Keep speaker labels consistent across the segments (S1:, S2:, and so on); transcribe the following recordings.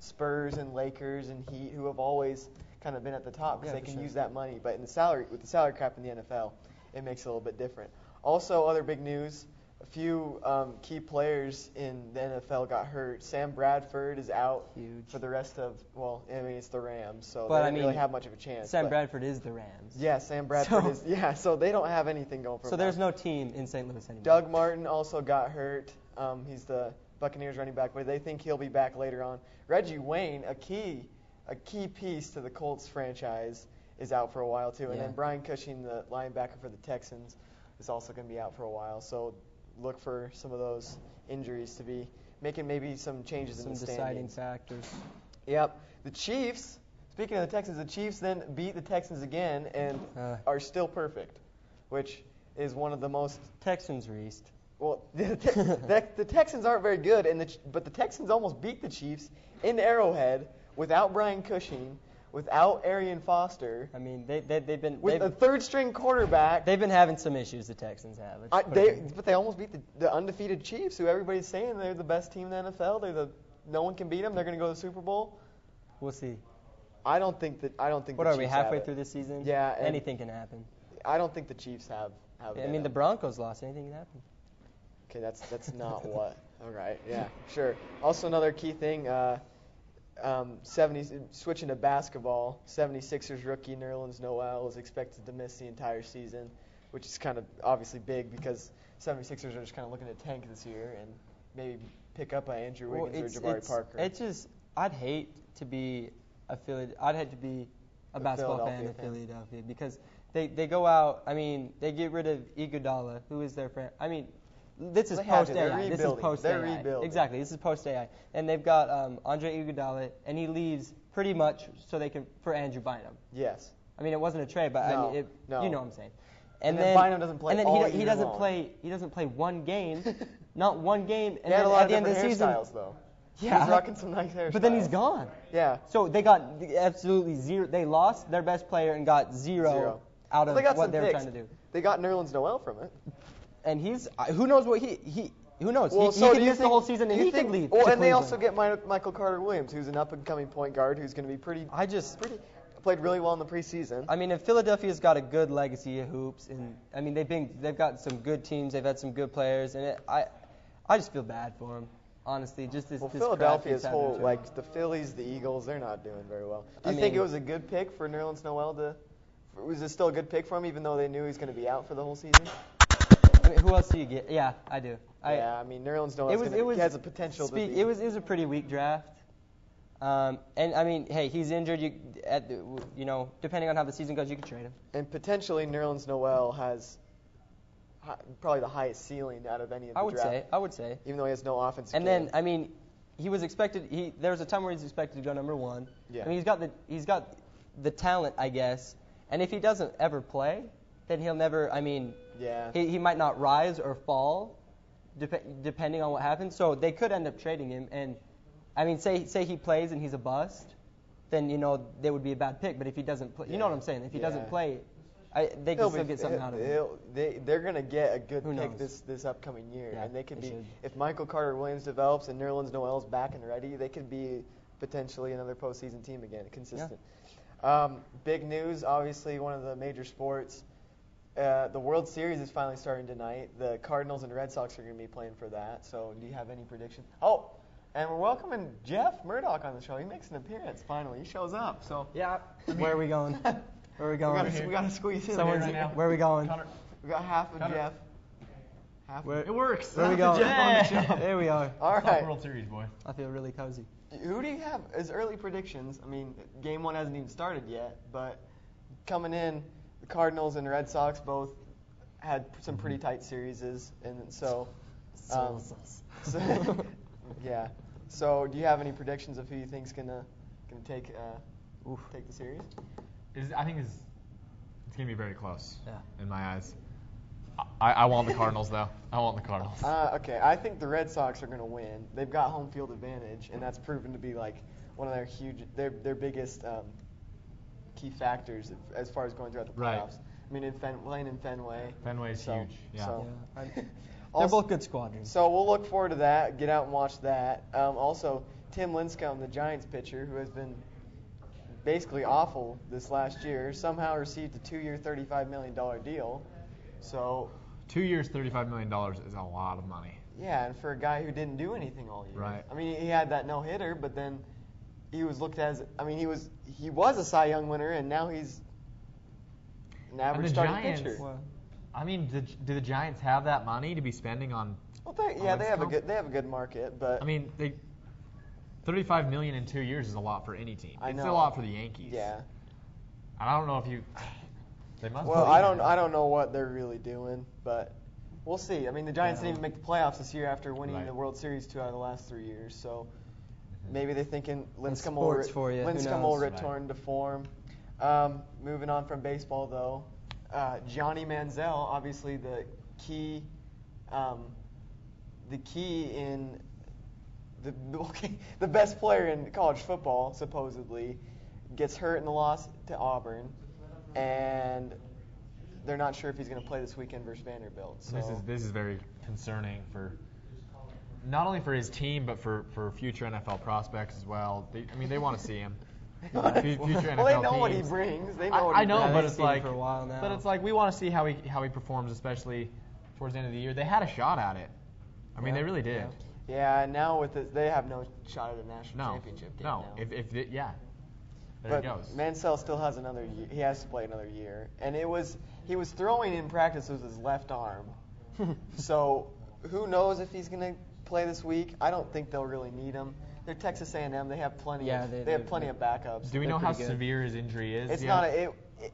S1: Spurs and Lakers and Heat, who have always kind of been at the top because they can
S2: sure.
S1: use that money. But with the salary cap in the NFL, it makes it a little bit different. Also, other big news. A few key players in the NFL got hurt. Sam Bradford is out for the rest of, it's the Rams, so they don't really have much of a chance.
S2: Sam Bradford is the Rams.
S1: Yeah, Sam Bradford is, so they don't have anything going for them.
S2: So there's no team in St. Louis anymore.
S1: Doug Martin also got hurt. He's the Buccaneers running back, but they think he'll be back later on. Reggie Wayne, a key piece to the Colts franchise, is out for a while too. And then Brian Cushing, the linebacker for the Texans, is also going to be out for a while. So look for some of those injuries to be making maybe some changes in the standings.
S2: Some deciding factors.
S1: Yep. The Chiefs, speaking of the Texans, the Chiefs then beat the Texans again and are still perfect, which is one of the most...
S2: Texans are East.
S1: Well, the Texans aren't very good, but the Texans almost beat the Chiefs in Arrowhead without Brian Cushing, without Arian Foster.
S2: I mean, they've been
S1: with a third-string quarterback.
S2: They've been having some issues. The Texans have.
S1: But they almost beat the undefeated Chiefs, who everybody's saying they're the best team in the NFL. No one can beat them. They're going to go to the Super Bowl.
S2: We'll see.
S1: I don't think.
S2: What are we halfway through this season?
S1: Yeah.
S2: Anything can happen.
S1: I don't think the Chiefs have.
S2: I mean, the Broncos lost. Anything can happen.
S1: Okay, that's not what. All right. Yeah. Sure. Also, another key thing. Switching to basketball, 76ers rookie Nerlens Noel is expected to miss the entire season, which is kind of obviously big because 76ers are just kind of looking to tank this year and maybe pick up Andrew Wiggins or Jabari Parker.
S2: I'd hate to be a basketball fan in Philadelphia because they go out. I mean, they get rid of Iguodala, who is their friend. I mean, this is post-AI. This is post-AI.
S1: They're rebuilding.
S2: Exactly. This is post-AI. And they've got Andre Iguodala, and he leaves pretty much so they can for Andrew Bynum.
S1: Yes.
S2: I mean, it wasn't a trade, but
S1: no,
S2: you know what I'm saying.
S1: And then Bynum doesn't play.
S2: And then
S1: all
S2: he doesn't
S1: long.
S2: play. He doesn't play one game, not one game. And
S1: he had
S2: then
S1: a lot
S2: at the
S1: of
S2: end of the season,
S1: hairstyles, though.
S2: Yeah.
S1: He's rocking some nice hairstyles.
S2: But then he's gone.
S1: Yeah.
S2: So they got absolutely zero. They lost their best player and got zero out of what they were trying to do.
S1: They got Nerlens Noel from it.
S2: And who knows what who knows?
S1: Well,
S2: he could miss the whole season and he could leave.
S1: Well, and they also get Michael Carter-Williams, who's an up-and-coming point guard who's going to be played really well in the preseason.
S2: I mean, if Philadelphia's got a good legacy of hoops, and I mean they've got some good teams, they've had some good players, and I just feel bad for them. Honestly, just this.
S1: Philadelphia's whole, like the Phillies, the Eagles, they're not doing very well. Do you think it was a good pick for Nerlens Noel was it still a good pick for him, even though they knew he was going to be out for the whole season?
S2: I mean, who else do you get? Yeah, I do.
S1: I mean, Nerlens Noel has a potential.
S2: It was a pretty weak draft. And I mean, hey, he's injured. Depending on how the season goes, you can trade him. And
S1: potentially, Nerlens Noel has probably the highest ceiling out of any of the draft.
S2: I would say.
S1: Even though he has no offensive.
S2: And then, I mean, he was expected. There was a time where he's expected to go number one.
S1: Yeah.
S2: I mean, he's got the talent, I guess. And if he doesn't ever play, then he'll never. I mean, he might not rise or fall, depending on what happens. So they could end up trading him. And I mean, say he plays and he's a bust, then they would be a bad pick. But if he doesn't play, you know what I'm saying? If he doesn't play, they can still get something out of him.
S1: They're going to get a good pick this upcoming year.
S2: Yeah,
S1: and they could be, if Michael Carter-Williams develops and Nerlens Noel's back and ready, they could be potentially another postseason team again, consistent. Yeah. Big news, obviously, one of the major sports. The World Series is finally starting tonight. The Cardinals and Red Sox are going to be playing for that. So do you have any predictions? Oh, and we're welcoming Jeff Murdoch on the show. He makes an appearance finally. He shows up. So
S2: yeah. Where are we going? Where are we going?
S1: We got to squeeze in there right now.
S2: Where are we going?
S1: We got half of Jeff.
S3: It works.
S2: Where are we going?
S1: Jeff on the show.
S2: There we are.
S1: All right.
S3: World Series, boy.
S2: I feel really cozy.
S1: Who do you have as early predictions? I mean, Game 1 hasn't even started yet, but coming in, the Cardinals and Red Sox both had some pretty tight series, and so yeah. So do you have any predictions of who you think's gonna take the series?
S3: I think it's gonna be very close. In my eyes. I want the Cardinals though. I want the Cardinals.
S1: Okay, I think the Red Sox are gonna win. They've got home field advantage, and that's proven to be like one of their biggest key factors as far as going throughout the playoffs.
S3: Right.
S1: I mean, playing in Fenway.
S3: Fenway's huge. Yeah.
S2: They're both good squadrons.
S1: So we'll look forward to that. Get out and watch that. Also, Tim Lincecum, the Giants pitcher, who has been basically awful this last year, somehow received a 2-year, $35 million deal. So
S3: 2 years, $35 million is a lot of money.
S1: Yeah, and for a guy who didn't do anything all year.
S3: Right.
S1: I mean, he had that no-hitter, but then he was looked at as, I mean, he was a Cy Young winner, and now he's an average starting pitcher.
S3: Well, I mean, do the Giants have that money to be spending on?
S1: Well, they have a good market, but
S3: I mean, $35 million in 2 years is a lot for any team.
S1: I know.
S3: It's a lot for the Yankees.
S1: Yeah.
S3: And I don't know if they must.
S1: Well, I don't know what they're really doing, but we'll see. I mean, the Giants didn't even make the playoffs this year after winning the World Series 2 out of the last 3 years, so maybe they're thinking Lincecum will return to form. Moving on from baseball, though, Johnny Manziel, obviously the key in the best player in college football, supposedly, gets hurt in the loss to Auburn, and they're not sure if he's going to play this weekend versus Vanderbilt. So
S3: this is very concerning for not only for his team but for future NFL prospects as well. They want to see him. Future NFL
S1: they know
S3: teams.
S1: what he brings. They know.
S3: But it's like
S2: for a while now.
S3: But it's like we want to see how he performs, especially towards the end of the year. They had a shot at it. I mean, they really did.
S1: Yeah, and now with this, they have no shot at a national championship game now.
S3: There it goes.
S1: Mansell still has another year. He has to play another year, and he was throwing in practice with his left arm. So who knows if he's going to play this week? I don't think they'll really need him. They're Texas A&M. They have plenty. They have plenty of backups.
S3: Do we know how severe his injury is?
S1: It's not.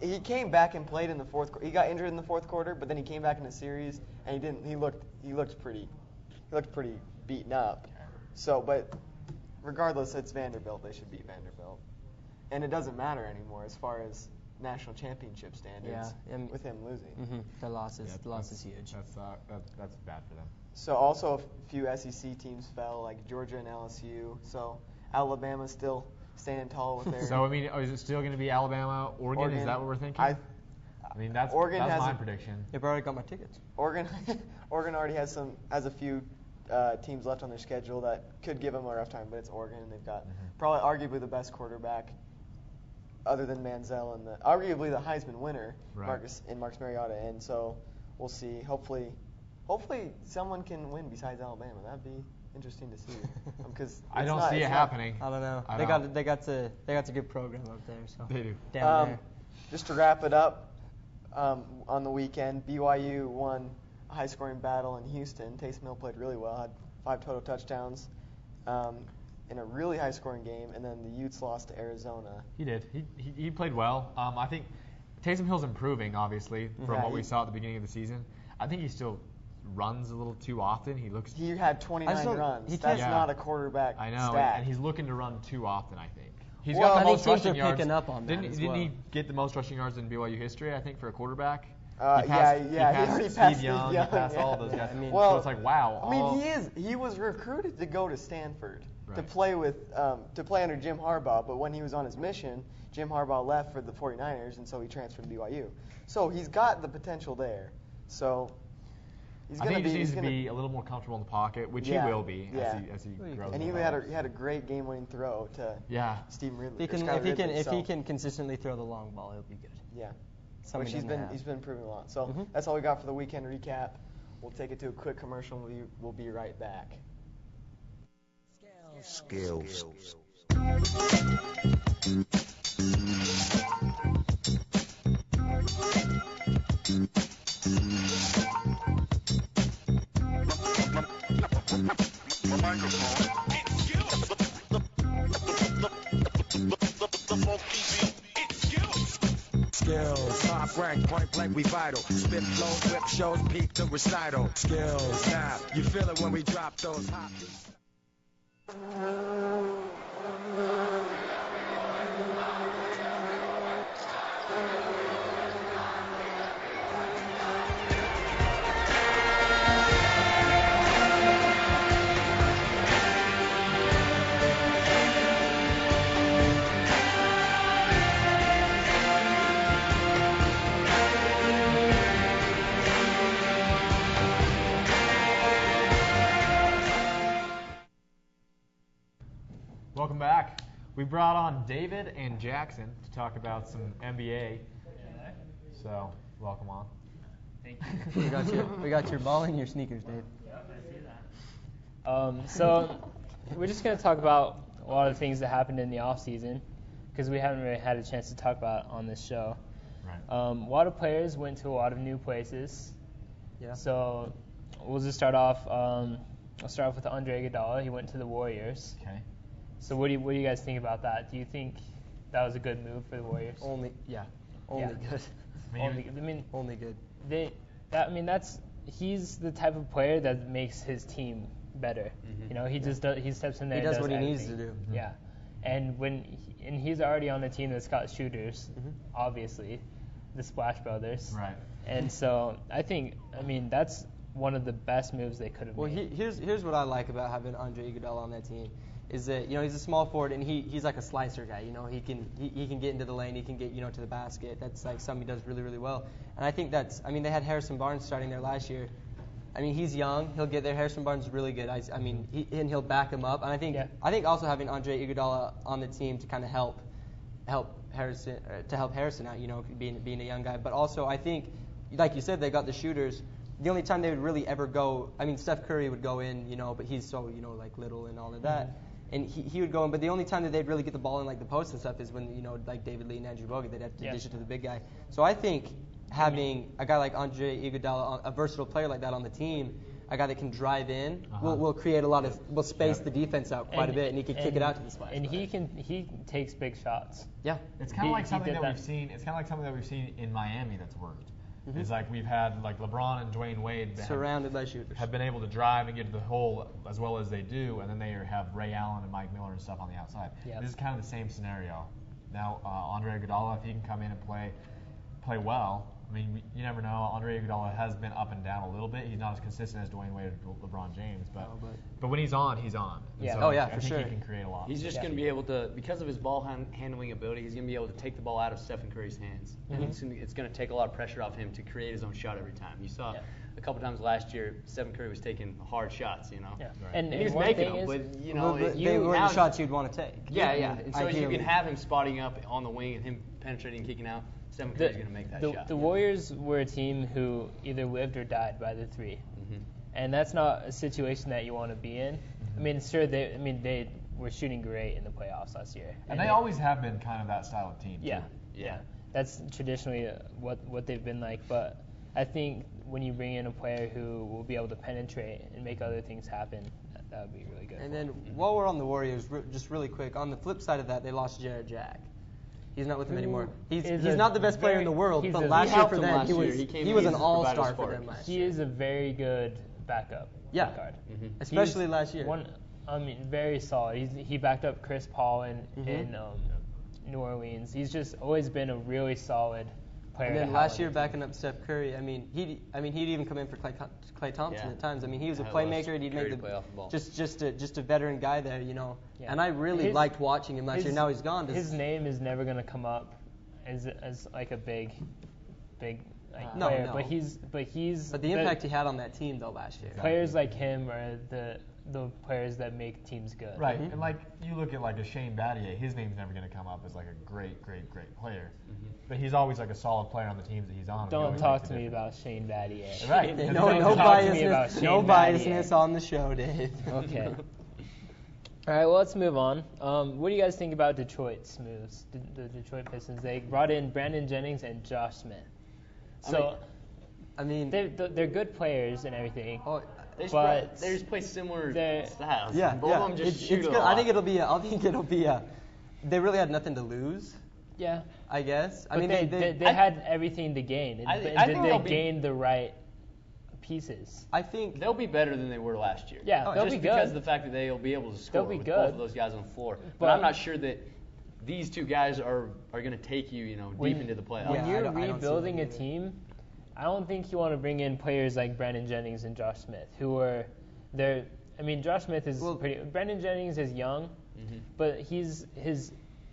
S1: He came back and played in the fourth. He got injured in the fourth quarter, but then he came back in the series and he didn't. He looked pretty beaten up. So, but regardless, it's Vanderbilt. They should beat Vanderbilt, and it doesn't matter anymore as far as national championship standards. With him losing.
S2: Mm-hmm. The loss is huge.
S3: That's bad for them.
S1: So also a few SEC teams fell, like Georgia and LSU. So Alabama's still standing tall with their.
S3: So I mean, is it still going to be Alabama, Oregon? Is that what we're thinking? I mean, that's my prediction.
S2: They've already got my tickets.
S1: Oregon already has a few teams left on their schedule that could give them a rough time, but it's Oregon, and they've got probably arguably the best quarterback, other than Manziel, and arguably the Heisman winner, Marcus Mariota. And so we'll see. Hopefully someone can win besides Alabama. That'd be interesting to see. Because
S3: I don't see it happening.
S2: I don't know. They got a good program up there. So
S3: they do.
S2: Down there.
S1: Just to wrap it up, on the weekend, BYU won a high-scoring battle in Houston. Taysom Hill played really well, had 5 total touchdowns in a really high-scoring game, and then the Utes lost to Arizona.
S3: He did. He played well. I think Taysom Hill's improving, obviously, from what we saw at the beginning of the season. I think he still runs a little too often. He
S1: had 29 runs. That's not a quarterback stat.
S3: And he's looking to run too often, I think. He's got the most rushing yards.
S2: Picking up on that
S3: didn't he get the most rushing yards in BYU history, I think, for a quarterback?
S1: He passed
S3: Steve Young. He passed all of those guys. So it's like, wow.
S1: I mean, he was recruited to go to Stanford to play under Jim Harbaugh, but when he was on his mission, Jim Harbaugh left for the 49ers, and so he transferred to BYU. So he's got the potential there. So
S3: I think he just needs to be a little more comfortable in the pocket, which he will be as he grows.
S1: And he had a great game-winning throw to Steve Ridley.
S2: If he can consistently throw the long ball, he'll be good.
S1: Yeah, which he's been improving a lot. So that's all we got for the weekend recap. We'll take it to a quick commercial, and we'll be right back.
S4: Skills. Skills, top rank, point blank, we vital. Spit flows, whip shows, peak to recital. Skills, now you feel it when we drop those hot beats.
S3: we brought on David and Jackson to talk about some NBA. So, welcome on.
S5: Thank you.
S2: We got your ball and your sneakers, Dave.
S5: Yep, I see that. So we're just going to talk about a lot of things that happened in the off season because we haven't really had a chance to talk about it on this show.
S3: Right.
S5: A lot of players went to a lot of new places.
S2: Yeah.
S5: So we'll just start off. I'll start off with Andre Iguodala. He went to the Warriors.
S3: Okay.
S5: So what do you guys think about that? Do you think that was a good move for the Warriors?
S2: Only good. Only good.
S5: He's the type of player that makes his team better.
S2: Mm-hmm.
S5: You know, he steps in there.
S2: He
S5: and
S2: does what he
S5: everything.
S2: needs to do. Mm-hmm.
S5: Yeah, and he's already on a team that's got shooters, obviously, the Splash Brothers.
S3: Right.
S5: And so that's one of the best moves they could have made.
S2: Well, here's what I like about having Andre Iguodala on that team. Is that he's a small forward and he's like a slicer guy. He can get into the lane, he can get to the basket. That's like something he does really, really well. And I think they had Harrison Barnes starting there last year. I mean, he's young, he'll get there. Harrison Barnes is really good. He'll back him up. And I think also having Andre Iguodala on the team to kind of help Harrison out. Being a young guy. But also I think, like you said, they got the shooters. The only time they would really ever go, Steph Curry would go in, but he's so like little and all of that. Mm-hmm. And he would go in, but the only time that they'd really get the ball in like the post and stuff is when, like David Lee and Andrew Bogut, they'd have to dish it to the big guy. So I think having a guy like Andre Iguodala, a versatile player like that on the team, a guy that can drive in, will create will space the defense out quite a bit, and he can kick it out to the splash.
S5: And he takes big shots.
S2: Yeah.
S3: It's kind of like something that we've seen. It's kind of like something that we've seen in Miami that's worked. Mm-hmm. It's like we've had like LeBron and Dwayne Wade
S2: surrounded by shooters,
S3: have been able to drive and get to the hole as well as they do, and then they have Ray Allen and Mike Miller and stuff on the outside. Yep. This is kind of the same scenario. Now Andre Iguodala, if he can come in and play well, you never know. Andre Iguodala has been up and down a little bit. He's not as consistent as Dwayne Wade or LeBron James, but when he's on, he's on.
S5: Yeah.
S3: So
S2: for
S3: I think
S2: sure.
S3: He can create a lot.
S6: He's just going to be able to, because of his ball handling ability, he's going to be able to take the ball out of Stephen Curry's hands. Mm-hmm. And it's going to take a lot of pressure off him to create his own shot every time. You saw a couple times last year, Stephen Curry was taking hard shots, Yeah.
S5: Right.
S6: And he was making them, but
S2: they were the shots you'd want to take.
S6: Yeah. And so you can have him spotting up on the wing and him penetrating and kicking out. Stephen Curry's going to make that shot.
S5: The Warriors were a team who either lived or died by the three, and that's not a situation that you want to be in. They were shooting great in the playoffs last year,
S3: and they always have been kind of that style of team.
S5: Yeah. That's traditionally what they've been like. But I think when you bring in a player who will be able to penetrate and make other things happen, that would be really good.
S2: And then while we're on the Warriors, just really quick, on the flip side of that, they lost Jared Jack. He's not with them anymore. He's not the best player in the world, but last year for them, he was an all-star for them last year.
S5: He is a very good backup.
S2: Yeah, especially last year.
S5: Very solid. He backed up Chris Paul in New Orleans. He's just always been a really solid player.
S2: And then last year backing up Steph Curry, he'd even come in for Klay Thompson at times. He was a playmaker. He'd make the ball. Just a veteran guy there, Yeah. And I really liked watching him last year. Now he's gone.
S5: His name is never going to come up as like a big player.
S2: No.
S5: But
S2: the impact he had on that team though last year.
S5: Players like him are the players that make teams good.
S3: Right. And like you look at like a Shane Battier, his name's never going to come up as like a great player. But he's always like a solid player on the teams that he's on.
S5: Don't talk to me about Shane Battier.
S3: Right.
S2: No biasness on the show, Dave.
S5: Okay. All right, well, let's move on. What do you guys think about Detroit's moves, the Detroit Pistons? They brought in Brandon Jennings and Josh Smith. So, they're good players and everything.
S6: They just play similar styles.
S2: Yeah,
S6: Both of them just shoot
S2: it's good. I think it'll be a. They really had nothing to lose.
S5: Yeah.
S2: I guess.
S5: But they had everything to gain. And they gained the right pieces.
S2: I think
S6: they'll be better than they were last year.
S5: Yeah, they'll be good.
S6: Just because of the fact that they'll be able to score with both of those guys on the floor. But I'm not sure that these two guys are going to take you, deep into the playoffs.
S5: When you're rebuilding a team, I don't think you want to bring in players like Brandon Jennings and Josh Smith, who are Josh Smith is pretty. Brandon Jennings is young, but his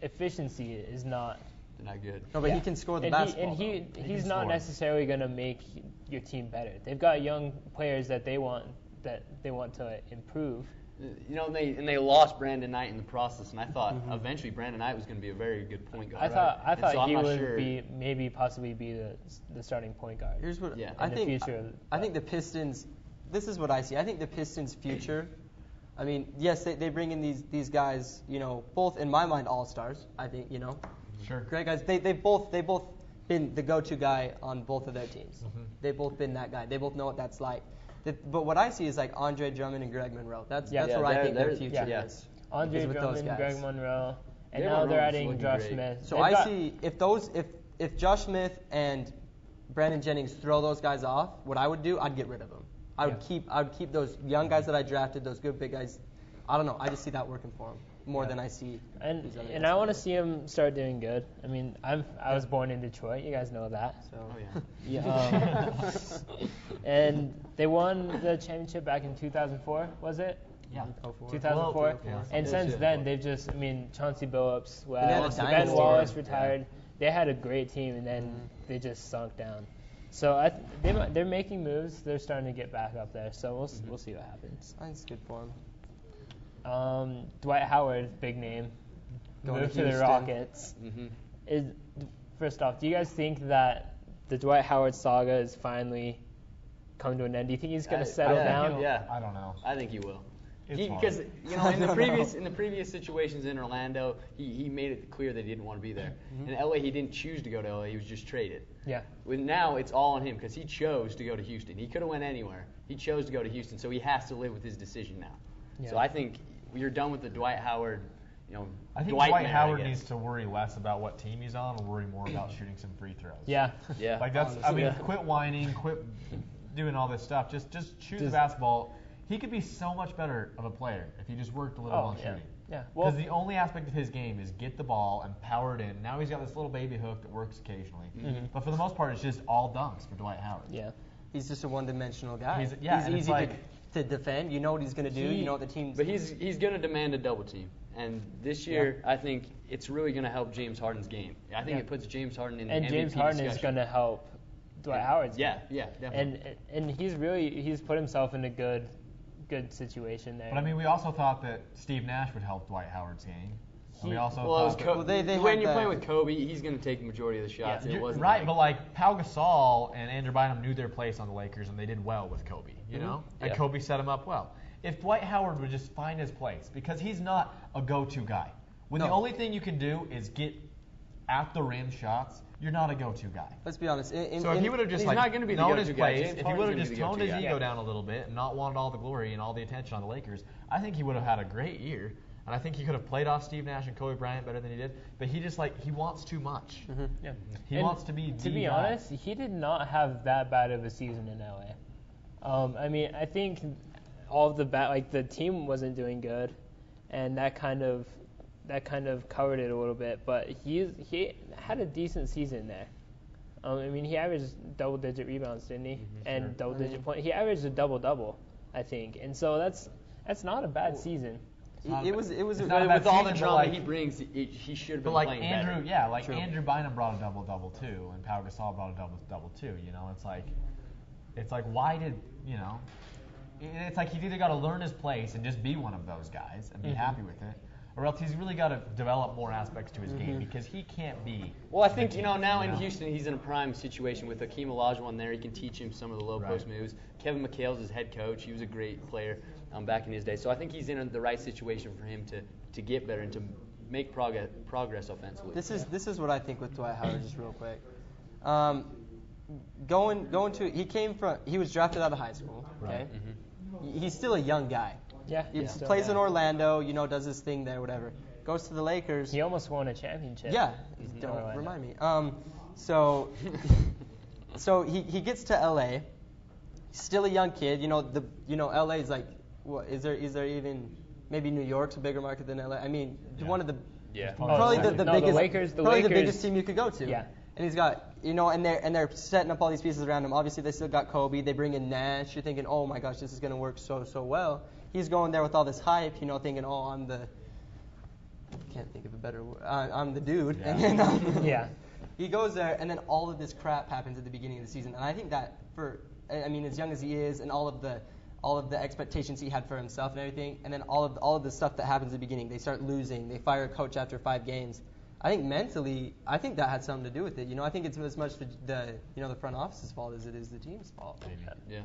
S5: efficiency is not
S6: good.
S2: No, but he can score the basketball.
S5: And he's not necessarily going to make your team better. They've got young players that they want to improve,
S6: You know, and they lost Brandon Knight in the process, and I thought eventually Brandon Knight was going to be a very good point guard.
S5: I thought he would possibly be the starting point guard.
S2: Here's what
S5: I think.
S2: I think the Pistons. This is what I see. I think the Pistons' future. I mean, yes, they bring in these guys. You know, both in my mind all-stars. I think
S3: Sure.
S2: Great guys. They both been the go-to guy on both of their teams. They've both been that guy. They both know what that's like. But what I see is like Andre Drummond and Greg Monroe. That's where I think their future is.
S5: Andre Drummond, Greg Monroe, and now they're adding Josh Smith.
S2: So I see if Josh Smith and Brandon Jennings throw those guys off, what I would do, I'd get rid of them. I would keep those young guys that I drafted, those good big guys. I don't know. I just see that working for them more than I see.
S5: And I want to see them start doing good. I mean, I was born in Detroit. You guys know that. So and they won the championship back in 2004, was it?
S3: Yeah.
S5: 2004. And since then, they've just, Chauncey Billups, Ben Wallace retired. They had a great team, and then they just sunk down. So they're making moves. They're starting to get back up there. So we'll see what happens.
S2: I think it's good for them.
S5: Dwight Howard, big name, moved to the Rockets. First off, do you guys think that the Dwight Howard saga is finally come to an end? Do you think he's going to settle down?
S6: Yeah,
S3: I don't know.
S6: I think he will.
S3: Because
S6: in the previous situations in Orlando, he made it clear that he didn't want to be there. In LA, he didn't choose to go to LA; he was just traded.
S5: Yeah.
S6: Now it's all on him because he chose to go to Houston. He could have went anywhere. He chose to go to Houston, so he has to live with his decision now. Yeah. So I think you're done with the Dwight Howard.
S3: I think Dwight Howard needs to worry less about what team he's on and worry more about shooting some free throws.
S5: Yeah.
S3: Like that's. Quit whining. Quit doing all this stuff. Just shoot the basketball. He could be so much better of a player if he just worked a little on shooting.
S5: Yeah.
S3: Because the only aspect of his game is get the ball and power it in. Now he's got this little baby hook that works occasionally. But for the most part, it's just all dunks for Dwight Howard.
S2: Yeah. He's just a one-dimensional guy. He's easy to defend. You know what he's going to do. You know what the team's.
S6: But he's going to demand a double team. And this year, I think it's really going to help James Harden's game. I think it puts James Harden in the MVP
S5: James Harden is going to help Dwight Howard's game.
S6: Yeah, definitely.
S5: And he's put himself in a good situation there.
S3: But we also thought that Steve Nash would help Dwight Howard's game. We also
S6: when you're playing with Kobe, he's going to take the majority of the shots.
S3: Yeah, right, but like Pau Gasol and Andrew Bynum knew their place on the Lakers, and they did well with Kobe, and Kobe set him up well. If Dwight Howard would just find his place, because he's not a go-to guy. When the only thing you can do is get at the rim shots, you're not a go-to guy.
S2: Let's be honest.
S3: So if he would have just known his place, if he would have just toned his ego down a little bit and not wanted all the glory and all the attention on the Lakers, I think he would have had a great year. And I think he could have played off Steve Nash and Kobe Bryant better than he did. But he just he wants too much. He wants to be.
S5: To be honest, he did not have that bad of a season in LA. I think all of the team wasn't doing good, and that kind of covered it a little bit. But he had a decent season there. He averaged double-digit rebounds, didn't he? And double-digit points. He averaged a double-double, I think. And so that's not a bad season.
S2: It was
S6: with all the drama he brings, he should have been playing better.
S3: Andrew Bynum brought a double-double too, and Pau Gasol brought a double-double too. It's like why did It's like he's either got to learn his place and just be one of those guys and be happy with it, or else he's really got to develop more aspects to his game because he can't be.
S6: Well, I think now in Houston he's in a prime situation with Hakeem Olajuwon there. He can teach him some of the low post moves. Kevin McHale's his head coach. He was a great player back in his day. So I think he's in the right situation for him to get better and to make progress offensively.
S2: This is what I think with Dwight Howard, just real quick. He was drafted out of high school. Okay, he's still a young guy.
S5: Yeah,
S2: he plays in Orlando. Does his thing there, whatever. Goes to the Lakers.
S5: He almost won a championship.
S2: Yeah, don't remind me. So he gets to LA. He's still a young kid. LA is like. What is there even maybe New York's a bigger market than LA? One of the probably the biggest team you could go to.
S5: Yeah.
S2: And he's got and they're setting up all these pieces around him. Obviously they still got Kobe. They bring in Nash. You're thinking, oh my gosh, this is gonna work so well. He's going there with all this hype, thinking, oh, I'm the can't think of a better word. I'm the dude.
S3: Yeah.
S2: And then he goes there, and then all of this crap happens at the beginning of the season. And I think that as young as he is, and all of the all of the expectations he had for himself and everything, and then all of the stuff that happens at the beginning. They start losing. They fire a coach after 5 games. I think mentally, I think that had something to do with it. I think it's as much the front office's fault as it is the team's fault.
S6: Yeah.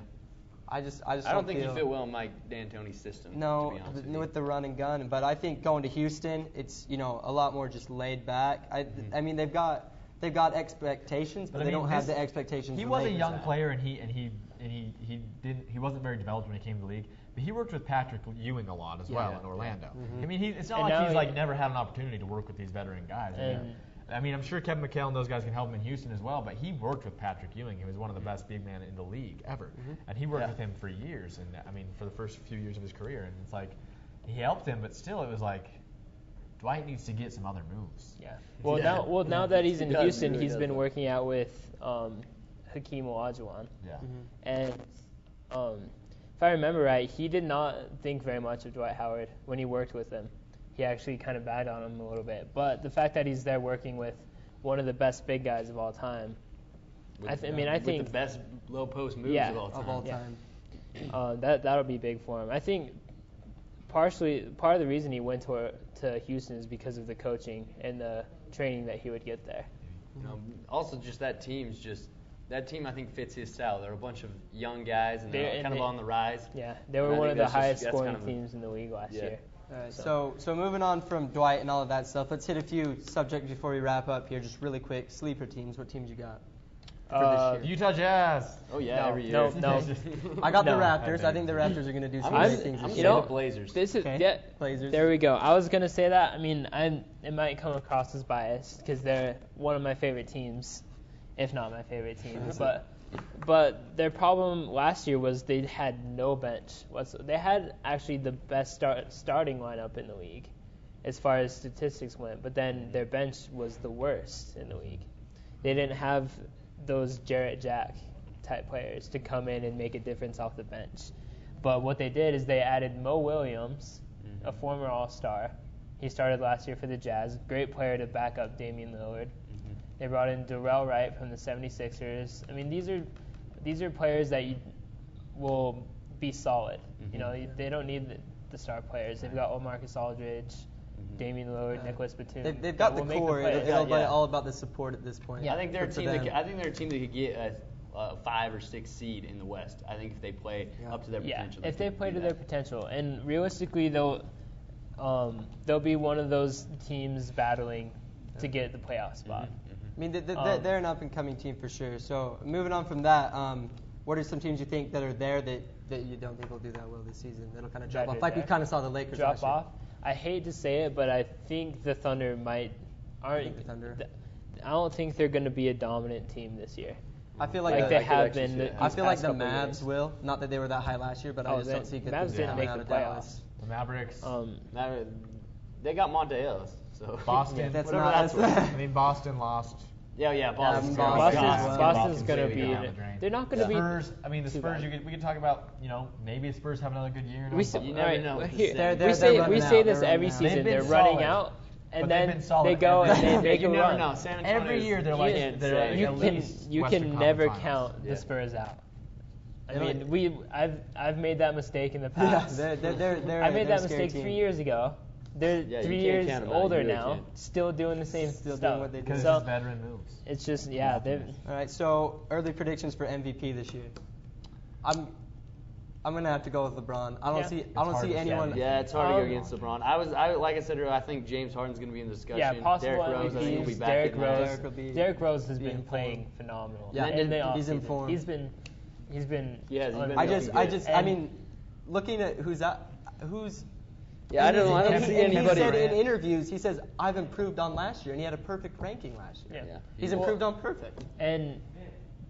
S2: I
S6: don't think you fit well in Mike D'Antoni's system.
S2: No,
S6: to be honest
S2: with the run and gun. But I think going to Houston, it's a lot more just laid back. I mean they've got expectations, but they don't have the expectations.
S3: He was a young player, and he wasn't very developed when he came to the league. But he worked with Patrick Ewing a lot as well in Orlando. Mm-hmm. I mean, it's not like he's never had an opportunity to work with these veteran guys. I mean, I'm sure Kevin McHale and those guys can help him in Houston as well, but he worked with Patrick Ewing, who was one of the best big men in the league ever. Mm-hmm. And he worked with him for years, and I mean, for the first few years of his career. And it's like, he helped him, but still it was like, Dwight needs to get some other moves.
S5: Yeah. Now that he's in Houston, he's been working out with Hakeem Olajuwon.
S3: Yeah.
S5: Mm-hmm. And if I remember right, he did not think very much of Dwight Howard when he worked with him. He actually kind of bagged on him a little bit. But the fact that he's there working with one of the best big guys of all time, I think
S6: with the best low post moves of all time.
S5: That'll be big for him. I think part of the reason he went to Houston is because of the coaching and the training that he would get there.
S6: Also, just that team, I think, fits his style. They're a bunch of young guys, and they're kind of on the rise.
S5: Yeah, they were one of the highest scoring teams in the league last year.
S2: All right, so moving on from Dwight and all of that stuff, let's hit a few subjects before we wrap up here, just really quick. Sleeper teams. What teams you got for this year?
S3: Utah Jazz.
S6: Oh, yeah, every year.
S5: No.
S2: I got the Raptors. I think the Raptors are going to do some great things this year.
S6: The Blazers.
S2: Blazers.
S5: There we go. I was going to say that. I mean, it might come across as biased because they're one of my favorite teams, if not my favorite team. But their problem last year was they had no bench. They had actually the best starting lineup in the league as far as statistics went, but then their bench was the worst in the league. They didn't have those Jarrett Jack type players to come in and make a difference off the bench. But what they did is they added Mo Williams, a former All-Star. He started last year for the Jazz. Great player to back up Damian Lillard. They brought in Darrell Wright from the 76ers. I mean, these are players that will be solid. They don't need the star players. They've got Marcus Aldridge, Damian Lillard, Nicholas Batum.
S2: They've got the core. It'll be all about the support at this point.
S6: Yeah. I think they're a team that could get a 5 or 6 seed in the West. I think if they play up to their potential.
S5: If they play to their potential, and realistically, they'll be one of those teams battling to get the playoff spot.
S2: I mean, they're an up-and-coming team for sure. So moving on from that, what are some teams you think that are there that you don't think will do that well this season? That'll kind of drop off, like we kind of saw the Lakers
S5: drop off. I hate to say it, but I think the Thunder I don't think they're going to be a dominant team this year.
S2: I feel like
S5: they have been.
S2: I feel like the Mavs will. Not that they were that high last year, but I just don't see good
S5: things coming out of Dallas.
S3: The Mavericks.
S6: They got Monte Ellis. So
S3: Boston. Boston lost.
S6: Yeah, Boston's
S5: going to be. They're not going to be.
S3: Spurs. I mean, the Spurs. We could talk about. Maybe the Spurs have another good year.
S5: You never know. We say this every season. They're running out. And then they go and they make a run.
S3: Every year they're like
S5: you can never count the Spurs out. I mean, I've made that mistake in the past.
S2: I
S5: made that mistake 3 years ago. They're 3 years older now, still doing the same stuff.
S2: Doing what they do.
S3: Because it's veteran moves.
S5: It's just
S2: All right, so early predictions for MVP this year. I'm gonna have to go with LeBron. I don't see anyone.
S6: Yeah, it's hard to go against LeBron. Like I said earlier, I think James Harden's gonna be in the discussion.
S5: Yeah, possible
S6: Derrick Rose, I think will be back.
S5: Derrick Rose has been playing phenomenal.
S2: Yeah, he's in form.
S5: He's been.
S2: I mean, looking at who's.
S6: Yeah, I don't see anybody.
S2: He said in interviews, he says, I've improved on last year, and he had a perfect ranking last year.
S5: Yeah.
S2: He's improved on perfect.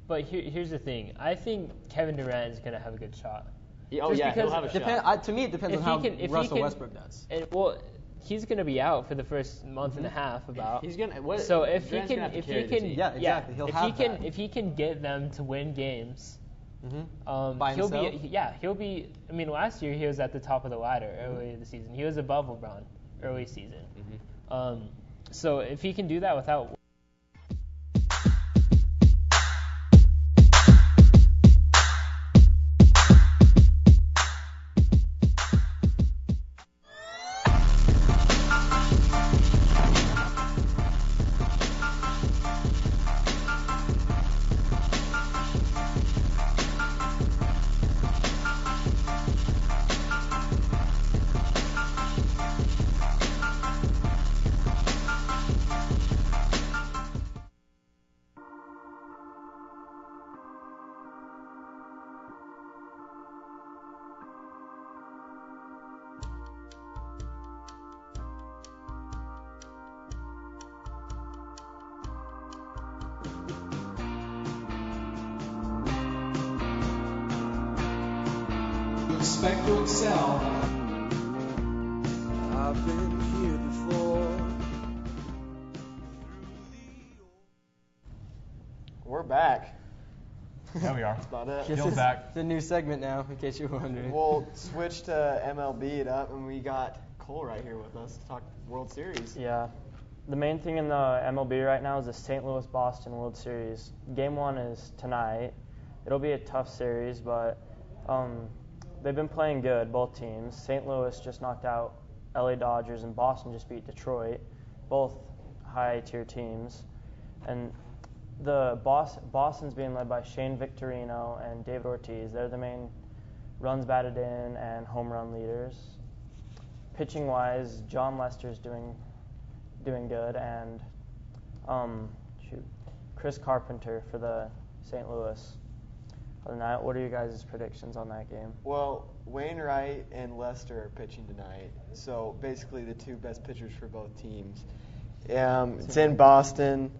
S5: But here's the thing. I think Kevin Durant is going to have a good shot.
S6: He'll have a shot.
S2: To me, it depends on how Russell Westbrook does.
S5: He's going to be out for the first month and a half about.
S6: He's going to.
S5: So if he can,
S2: exactly.
S5: If he can get them to win games.
S2: By himself?
S5: He'll be. I mean, last year he was at the top of the ladder early in the season. He was above LeBron early season. So if he can do that without.
S7: respect will excel.
S4: I've been here before.
S1: We're back.
S3: There we are.
S1: That's about it.
S2: This
S3: Gil's
S2: is
S3: back.
S2: the new segment now, in case you're wondering.
S1: We'll switch to MLB it up, and we got Cole right here with us to talk World Series.
S8: Yeah. The main thing in the MLB right now is the St. Louis-Boston World Series. Game 1 is tonight. It'll be a tough series, but they've been playing good, both teams. St. Louis just knocked out LA Dodgers, and Boston just beat Detroit, both high-tier teams. And the Boston's being led by Shane Victorino and David Ortiz. They're the main runs batted in and home run leaders. Pitching-wise, John Lester's doing good, and Chris Carpenter for the St. Louis. Other than that, what are you guys' predictions on that game?
S1: Well, Wainwright and Lester are pitching tonight, so basically the two best pitchers for both teams. It's in Boston.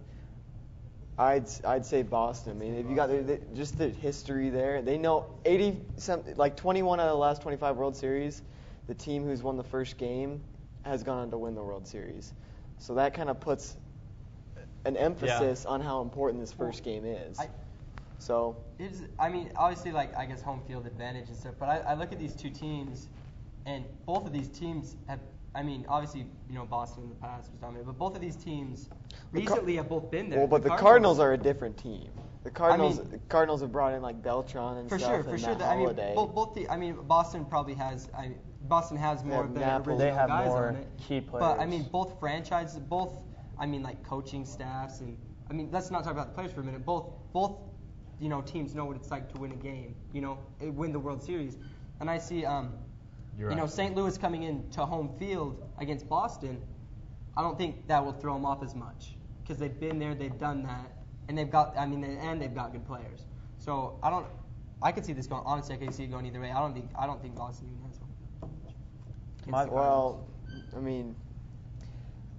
S1: I'd say Boston. I mean, if you got just the history there, they know 21 out of the last 25 World Series, the team who's won the first game has gone on to win the World Series. So that kind of puts an emphasis on how important this first game is.
S2: Obviously, I guess home field advantage and stuff, but I look at these two teams, and both of these teams have, obviously, Boston in the past was dominant, but both of these teams recently have both been there.
S1: Well, but the Cardinals are a different team. The Cardinals have brought in like Beltran and stuff.
S2: For sure.
S1: Holiday.
S2: Boston probably has. Boston has more of their original
S8: they have
S2: guys
S8: more
S2: on it.
S8: Key players.
S2: But both franchises, coaching staffs, and let's not talk about the players for a minute. Both teams know what it's like to win a game. Win the World Series, and I see St. Louis coming into home field against Boston. I don't think that will throw them off as much because they've been there, they've done that, and they've got they've got good players. So I could see this going. Honestly, I could see it going either way. I don't think Boston even has one.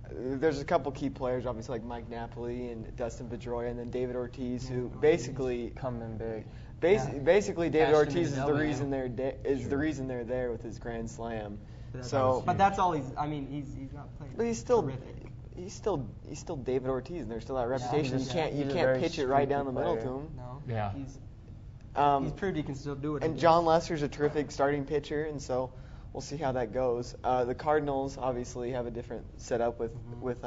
S1: There's a couple key players, obviously, like Mike Napoli and Dustin Pedroia, and then David Ortiz, who basically
S8: come in big.
S1: Basically, David Ortiz is the reason they're there with his grand slam.
S2: But that's all he's not playing.
S1: But he's still David Ortiz, and there's still that reputation. You can't pitch it right down the middle to him.
S2: No.
S3: Yeah.
S2: He's proved he can still do it.
S1: And John Lester's a terrific starting pitcher, and so we'll see how that goes. The Cardinals obviously have a different setup with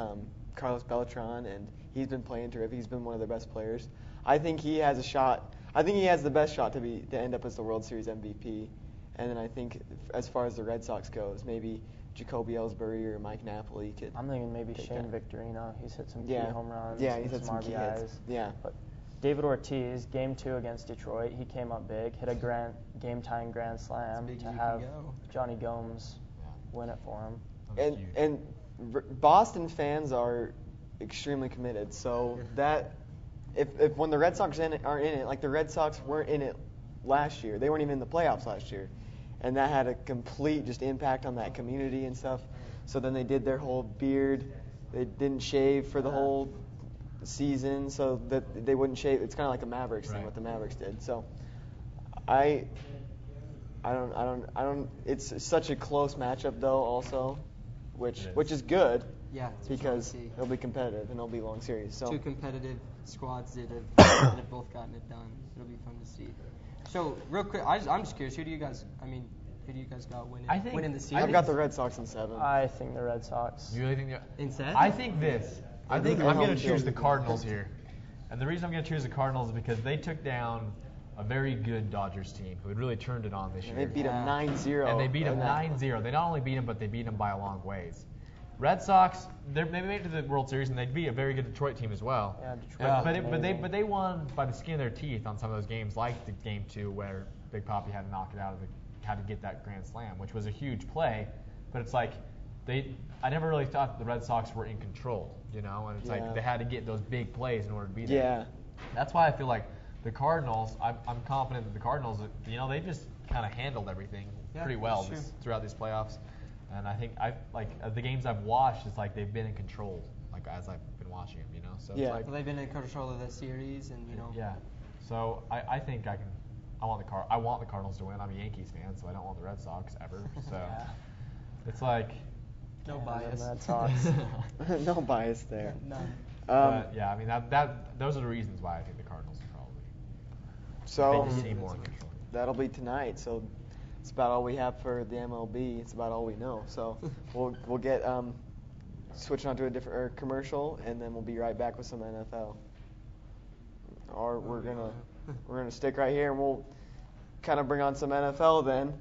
S1: Carlos Beltran, and he's been playing terrific. He's been one of their best players. I think he has a shot. I think he has the best shot to end up as the World Series MVP. And then I think as far as the Red Sox goes, maybe Jacoby Ellsbury or Mike Napoli could.
S8: I'm thinking maybe Shane Victorino. He's hit some key home runs.
S1: Yeah, he's hit some
S8: RBIs.
S1: key hits. Yeah.
S8: But David Ortiz, Game 2 against Detroit, he came up big, hit a game-tying grand slam to have Johnny Gomes win it for him.
S1: And Boston fans are extremely committed. So that if when the Red Sox aren't in it, like the Red Sox weren't in it last year, they weren't even in the playoffs last year, and that had a complete just impact on that community and stuff. So then they did their whole beard. They didn't shave for the whole season, so that they wouldn't shave. It's kind of like a Mavericks thing, what the Mavericks did. So I don't. It's such a close matchup though, also, which is good.
S2: Yeah,
S1: because it'll be competitive and it'll be a long series. So
S2: two competitive squads that have both gotten it done. It'll be fun to see. So real quick, I'm just curious. Who do you guys got winning the series?
S1: I've got the Red Sox in 7.
S8: I think the Red Sox.
S3: You really think
S2: in 7?
S3: I think I'm going to choose the Cardinals here. And the reason I'm going to choose the Cardinals is because they took down a very good Dodgers team who had really turned it on this year.
S1: They beat them 9-0.
S3: And they beat them 9-0. They not only beat them, but they beat them by a long ways. Red Sox, they made it to the World Series, and they'd be a very good Detroit team as well.
S8: Yeah,
S3: Detroit. But they won by the skin of their teeth on some of those games, like the Game 2 where Big Papi had to knock it out had to get that grand slam, which was a huge play. But it's like I never really thought the Red Sox were in control, and it's like they had to get those big plays in order to be there.
S1: Yeah.
S3: That's why I feel like the Cardinals. I'm confident that the Cardinals, they just kind of handled everything pretty well throughout these playoffs. And I think the games I've watched, it's like they've been in control, like as I've been watching them, So it's like
S2: they've been in control of the series, and
S3: Yeah. So I think I I want the Cardinals to win. I'm a Yankees fan, so I don't want the Red Sox ever. So it's like
S2: no bias.
S8: Red Sox.
S1: No bias there.
S2: None.
S3: But yeah, I mean those are the reasons why I think the Cardinals are probably.
S1: So
S3: they just see more control.
S1: That'll be tonight. So it's about all we have for the MLB. It's about all we know. So we'll get switching on to a different commercial, and then we'll be right back with some NFL. Or we're gonna stick right here, and we'll kind of bring on some NFL then.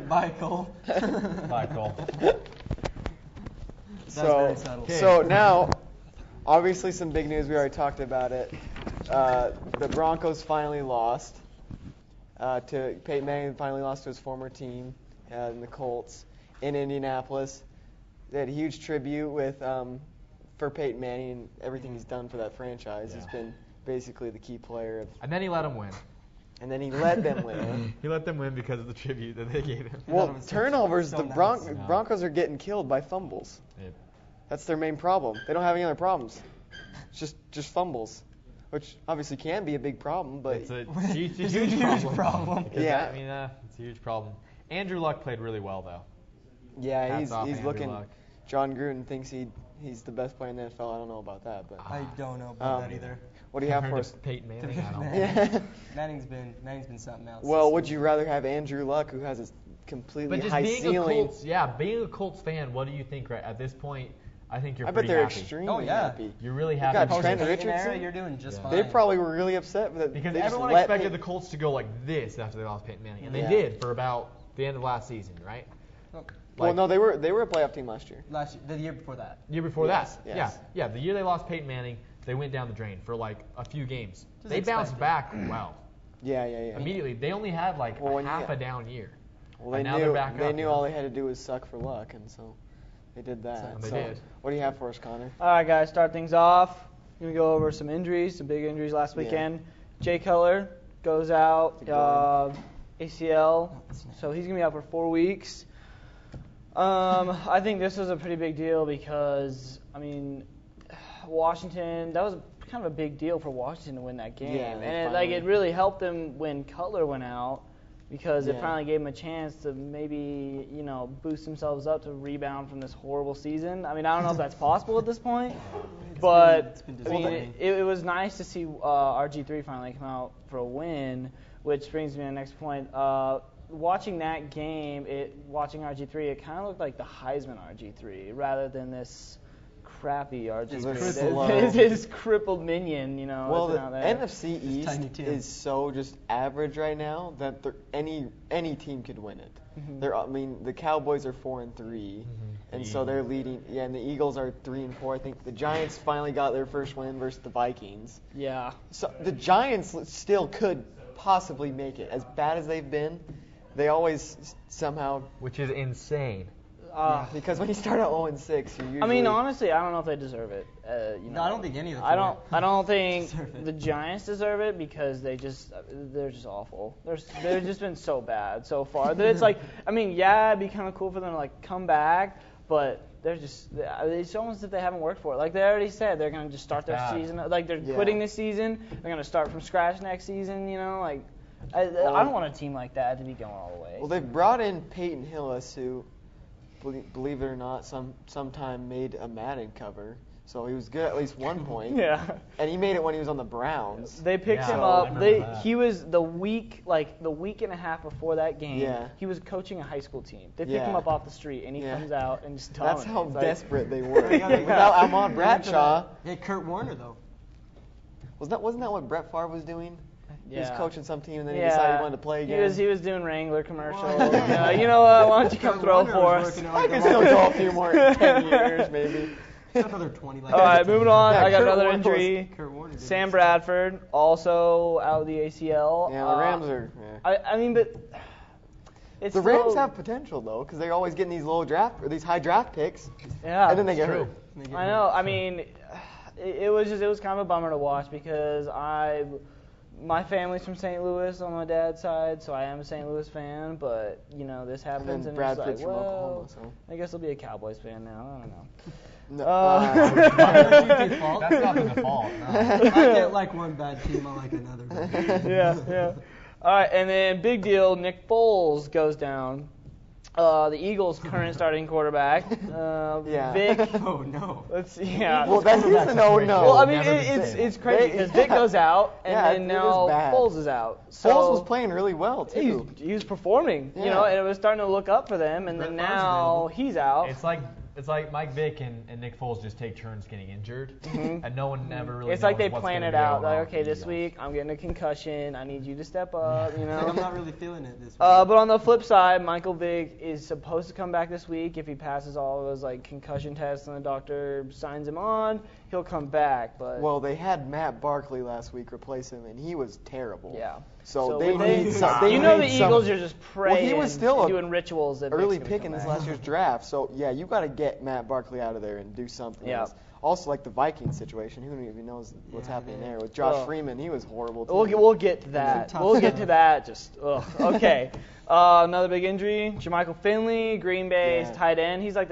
S2: Michael.
S3: Michael.
S1: So now, obviously some big news. We already talked about it. The Broncos finally lost to Peyton Manning. Finally lost to his former team, in the Colts, in Indianapolis. They had a huge tribute for Peyton Manning and everything he's done for that franchise. He's been basically the key player.
S3: And then he let him win.
S1: And then he let them win.
S3: He let them win because of the tribute that they gave him.
S1: Well, turnovers, the Broncos are getting killed by fumbles.
S3: Yep.
S1: That's their main problem. They don't have any other problems. It's just fumbles, which obviously can be a big problem, but
S3: it's a huge problem.
S1: Yeah.
S3: I mean, it's a huge problem. Andrew Luck played really well, though.
S1: Yeah, he's looking. Luck. John Gruden thinks he's the best player in the NFL. I don't know about that, but
S2: I don't know about that either.
S1: What do you have for us?
S3: Peyton Manning. I don't know.
S1: Yeah.
S2: Manning's been something else.
S1: Well, would you rather have Andrew Luck, who has a completely high ceiling?
S3: Being a Colts fan, what do you think right at this point? I think you're
S1: I
S3: pretty
S1: bet they're
S3: happy.
S1: extremely happy.
S3: You're really happy.
S1: You got Trent Richardson.
S2: You're doing just fine.
S1: They probably were really upset that
S3: because everyone expected the Colts to go like this after they lost Peyton Manning, and they did for about the end of last season, right?
S1: Well, no, they were a playoff team last year.
S2: The year before that.
S3: Year before that.
S1: Yes.
S3: Yeah. The year they lost Peyton Manning, they went down the drain for like a few games. They bounced back well.
S1: Yeah.
S3: Immediately, they only had like half a down year.
S1: Well, they knew all they had to do was suck for Luck, and so they did that.
S3: They did.
S1: What do you have for us, Connor?
S7: All right, guys, start things off. We're going to go over some big injuries last weekend. Jay Cutler goes out, ACL, so he's going to be out for 4 weeks. I think this was a pretty big deal because, I mean, Washington, that was kind of a big deal for Washington to win that game.
S1: Yeah,
S7: and it really helped them when Cutler went out because it finally gave them a chance to maybe, boost themselves up to rebound from this horrible season. I mean, I don't know if that's possible at this point, but it was nice to see RG3 finally come out for a win, which brings me to the next point. Watching that game, watching RG3, it kind of looked like the Heisman RG3 rather than this crappy RG3. This crippled minion,
S1: Well, the
S7: out there.
S1: NFC East is so just average right now that any team could win it.
S7: Mm-hmm.
S1: The Cowboys are 4-3, and so they're leading. Yeah, and the Eagles are 3-4. I think the Giants finally got their first win versus the Vikings.
S7: Yeah.
S1: So the Giants still could possibly make it. As bad as they've been, they always somehow.
S3: Which is insane.
S1: Because when you start at 0-6, you're usually.
S7: I mean, honestly, I don't know if they deserve it.
S2: No, I don't think any of them.
S7: I don't think the Giants deserve it because they're just awful. They've just been so bad so far that it's like, I mean, it'd be kind of cool for them to like come back, but it's almost as if they haven't worked for it. Like they already said, they're gonna just start their season. Like they're quitting this season. They're gonna start from scratch next season. I don't want a team like that to be going all the way.
S1: Well, they've brought in Peyton Hillis, who, believe it or not, sometime made a Madden cover. So he was good at least one point.
S7: Yeah.
S1: And he made it when he was on the Browns.
S7: They picked him up. He was the week and a half before that game.
S1: Yeah.
S7: He was coaching a high school team. They picked him up off the street, and he comes out and just
S1: dominates. That's how desperate they were. Without Ahmad Bradshaw.
S2: Yeah, Kurt Warner though.
S1: Wasn't that what Brett Favre was doing?
S7: Yeah.
S1: He was coaching some team, and then he decided he wanted to play again.
S7: He was doing Wrangler commercials. You know what? Why don't you come throw for us?
S1: I can still go a few more 10 years, maybe.
S2: Another 20.
S7: All right, moving on. I got another injury.
S2: Kurt Warner
S7: Sam Bradford, also out of the ACL.
S1: Yeah, the Rams are. Yeah.
S7: I mean, but it's
S1: the Rams have potential though, because they're always getting these high draft picks.
S7: Yeah,
S1: and then they get hurt.
S7: I know. I mean, it was kind of a bummer to watch because my family's from St. Louis on my dad's side, so I am a St. Louis fan. But this happens, and
S1: Bradford's
S7: it's like,
S1: from Oklahoma, so
S7: I guess I'll be a Cowboys fan now. I don't know.
S2: No, that's
S3: not the default. No.
S2: I can't like one bad team, I like another bad team.
S7: Yeah. All right, and then big deal, Nick Foles goes down. The Eagles' current starting quarterback, Vic.
S2: Oh no.
S7: Let's see. Yeah.
S1: Well, that is an oh no.
S7: Well, I mean, it's crazy because Vic goes out, and then now Foles is out. So
S1: Foles was playing really well too.
S7: He was performing, and it was starting to look up for them, and then now he's out.
S3: It's like Mike Vick and Nick Foles just take turns getting injured, and no one ever really.
S7: It's
S3: knows
S7: like they
S3: what's
S7: plan
S3: gonna
S7: it out.
S3: go
S7: Like, okay, this week I'm getting a concussion. I need you to step up.
S2: I'm not really feeling it this week.
S7: But on the flip side, Michael Vick is supposed to come back this week if he passes all of his concussion tests and the doctor signs him on. He'll come back. But
S1: they had Matt Barkley last week replace him, and he was terrible.
S7: Yeah.
S1: So they need
S7: the Eagles are just praying.
S1: Well, he was still
S7: doing rituals. That
S1: early pick in this last year's draft. So you got to get Matt Barkley out of there and do something else. Also, like the Vikings situation, who even knows what's happening there with Josh Freeman? He was horrible too.
S7: We'll get to that. We'll get to that. Just okay. Another big injury. Jermichael Finley, Green Bay's tight end. He's like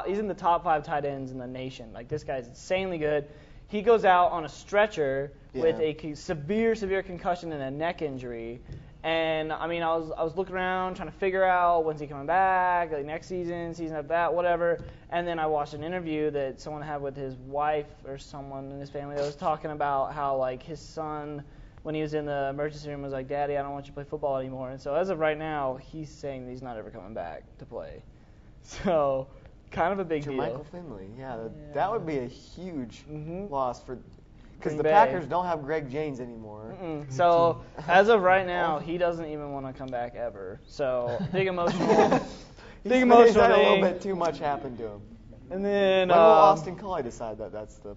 S7: He's in the top 5 tight ends in the nation. Like this guy's insanely good. He goes out on a stretcher with a severe concussion and a neck injury. And I mean, I was looking around trying to figure out when's he coming back, like next season after that, whatever. And then I watched an interview that someone had with his wife or someone in his family that was talking about how like his son, when he was in the emergency room, was like, "Daddy, I don't want you to play football anymore." And so as of right now, he's saying that he's not ever coming back to play. So kind of a big deal.
S1: Michael Finley, that would be a huge loss for. Because the
S7: Bay.
S1: Packers don't have Greg James anymore.
S7: So as of right now, he doesn't even want to come back ever. So big emotional
S1: thing. A little bit too much happened to him.
S7: And then
S1: when will Austin Collie decide that that's the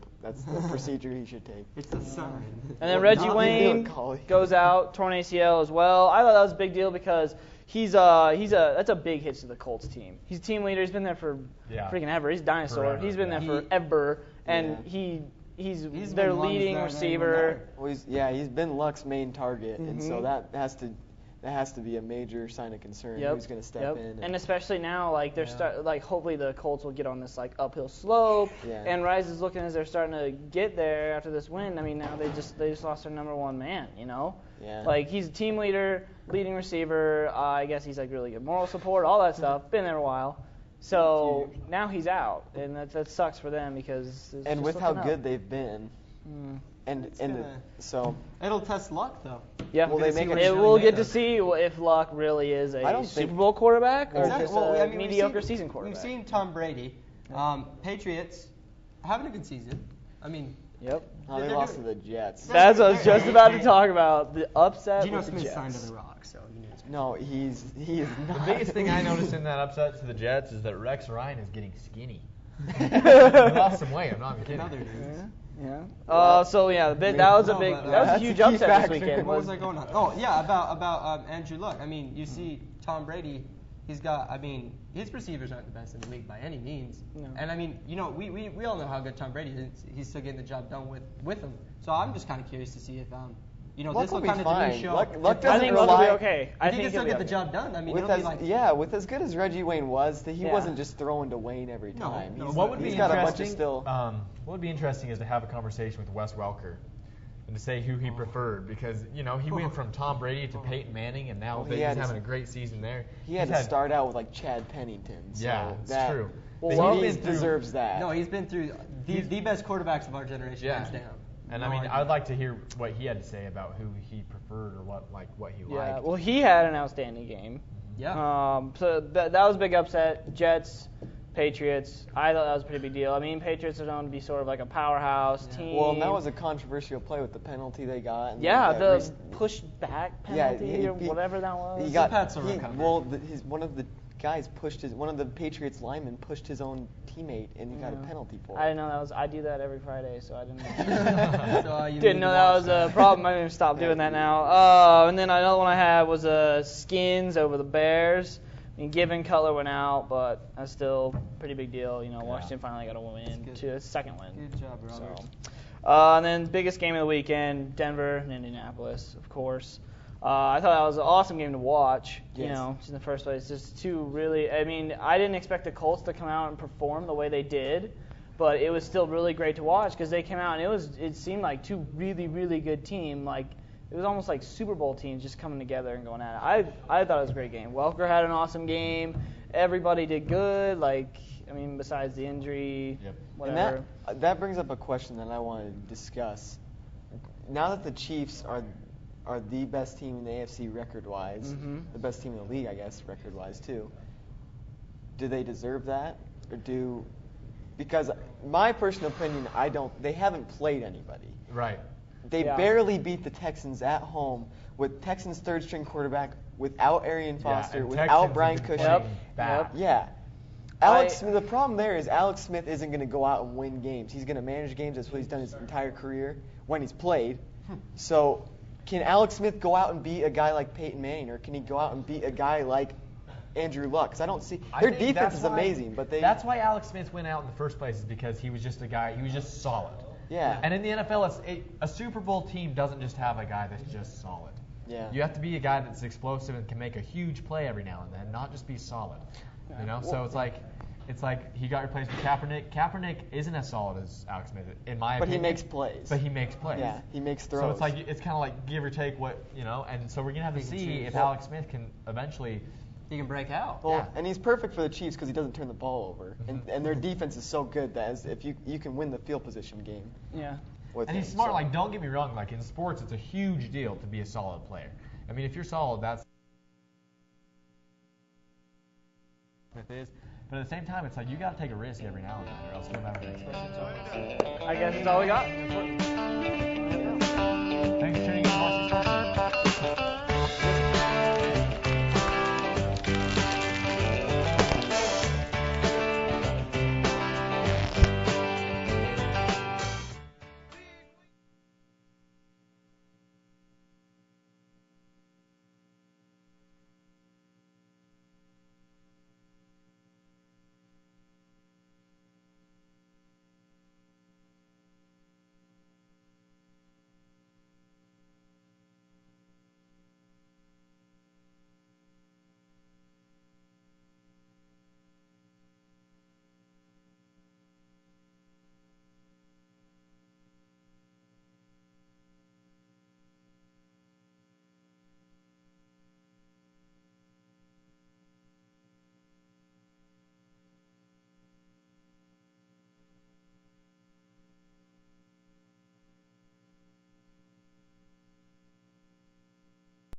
S1: procedure he should take?
S2: It's a sign.
S7: And then Reggie Wayne goes out, torn ACL as well. I thought that was a big deal because that's a big hit to the Colts team. He's team leader. He's been there for freaking ever. He's a dinosaur.
S3: Forever.
S7: He's been there forever, and He's their leading receiver.
S1: Well, he's been Luck's main target, and so that has to be a major sign of concern. Who's going to step in?
S7: And especially now, hopefully the Colts will get on this uphill slope. And Rice is looking as they're starting to get there after this win. I mean, now they just lost their number one man. Like he's a team leader, leading receiver. I guess he's really good moral support, all that stuff. Been there a while. So now he's out, and that sucks for them because.
S1: And with how good they've been, so
S2: it'll test Luck though.
S7: Yeah, we'll get to see if Luck really is a Super Bowl quarterback or just a mediocre season quarterback.
S2: We've seen Tom Brady, Patriots having a good season. I mean.
S7: Yep.
S1: They lost to the Jets.
S7: That's what I was just about to talk about. The upset
S2: Geno
S7: with the
S2: Smith
S7: Jets.
S2: signed to the Rock, so
S1: no, he is not.
S3: The biggest thing I noticed in that upset to the Jets is that Rex Ryan is getting skinny. He lost some weight. I'm not even kidding.
S7: Yeah. That was a huge upset this weekend.
S2: What was that going on? Oh yeah, about Andrew Luck. I mean, you see Tom Brady. He's got. I mean, his receivers aren't the best in the league by any means. No. And I mean, we all know how good Tom Brady is. He's still getting the job done with him. So I'm just kind of curious to see if this will kind of the new show.
S1: Luck
S7: I think Luck will be okay.
S2: I think he can still get the job done. I mean,
S1: with as good as Reggie Wayne was, he wasn't just throwing to Wayne every time.
S3: No. What would be interesting? What would be interesting is to have a conversation with Wes Welker and to say who he preferred because he went from Tom Brady to Peyton Manning and now he's having a great season there.
S1: He had to start out with Chad Pennington. So
S3: that's true.
S1: Well, he deserves that.
S2: No, he's been through the best quarterbacks of our generation, hands down.
S3: And I mean, I'd like to hear what he had to say about who he preferred or what he liked.
S7: Yeah, well, he had an outstanding game.
S2: Yeah.
S7: So that was a big upset. Jets, Patriots. I thought that was a pretty big deal. I mean, Patriots are known to be sort of like a powerhouse team.
S1: Well, and that was a controversial play with the penalty they got. And
S7: the push back penalty or whatever that was.
S1: He got one of the guys one of the Patriots linemen pushed his own teammate, and he got a penalty for it.
S7: I didn't know that was. I do that every Friday, so I didn't know. Didn't know that was a problem. I even stopped doing that now. And then another one I had was Skins over the Bears. I mean, Given Cutler went out, but that's still a pretty big deal. Washington finally got a win, to a second win.
S2: Good job, Robert.
S7: And then biggest game of the weekend, Denver and Indianapolis, of course. I thought that was an awesome game to watch.
S1: Yes.
S7: You know, in the first place, just two really. I mean, I didn't expect the Colts to come out and perform the way they did, but it was still really great to watch because they came out and it seemed like two really, really good teams. Like it was almost like Super Bowl teams just coming together and going at it. I thought it was a great game. Welker had an awesome game. Everybody did good. Like, I mean, besides the injury, whatever.
S1: And that brings up a question that I want to discuss. Now that the Chiefs are the best team in the AFC record-wise, the best team in the league, I guess, record-wise too, do they deserve that? Because my personal opinion, they haven't played anybody.
S3: Right.
S1: They barely beat the Texans at home with Texans' third-string quarterback, without Arian Foster, without Brian Cushing. Yeah. The problem there is Alex Smith isn't going to go out and win games. He's going to manage games. That's what he's done his entire career when he's played. So can Alex Smith go out and beat a guy like Peyton Manning, or can he go out and beat a guy like Andrew Luck? Because I don't see their defense is amazing, but
S3: that's why Alex Smith went out in the first place, is because he was just a guy. He was just solid.
S1: Yeah.
S3: And in the NFL, a Super Bowl team doesn't just have a guy that's just solid.
S1: Yeah.
S3: You have to be a guy that's explosive and can make a huge play every now and then, not just be solid. Yeah. You know, so it's like he got replaced with Kaepernick. Kaepernick isn't as solid as Alex Smith, in my opinion.
S1: But he makes plays.
S3: Yeah,
S1: he makes throws.
S3: So it's like it's kind of like give or take what, you know. And so we're gonna have to see if Alex Smith can eventually.
S2: He can break out.
S1: Well, and he's perfect for the Chiefs because he doesn't turn the ball over, and their defense is so good that if you can win the field position game.
S7: Yeah.
S3: And he's smart. Like, don't get me wrong. Like in sports, it's a huge deal to be a solid player. I mean, if you're solid, that's Smith is. But at the same time, it's like you got to take a risk every now and then, or else you'll never get exposed.
S7: I guess that's all we got.
S3: Thanks for tuning in.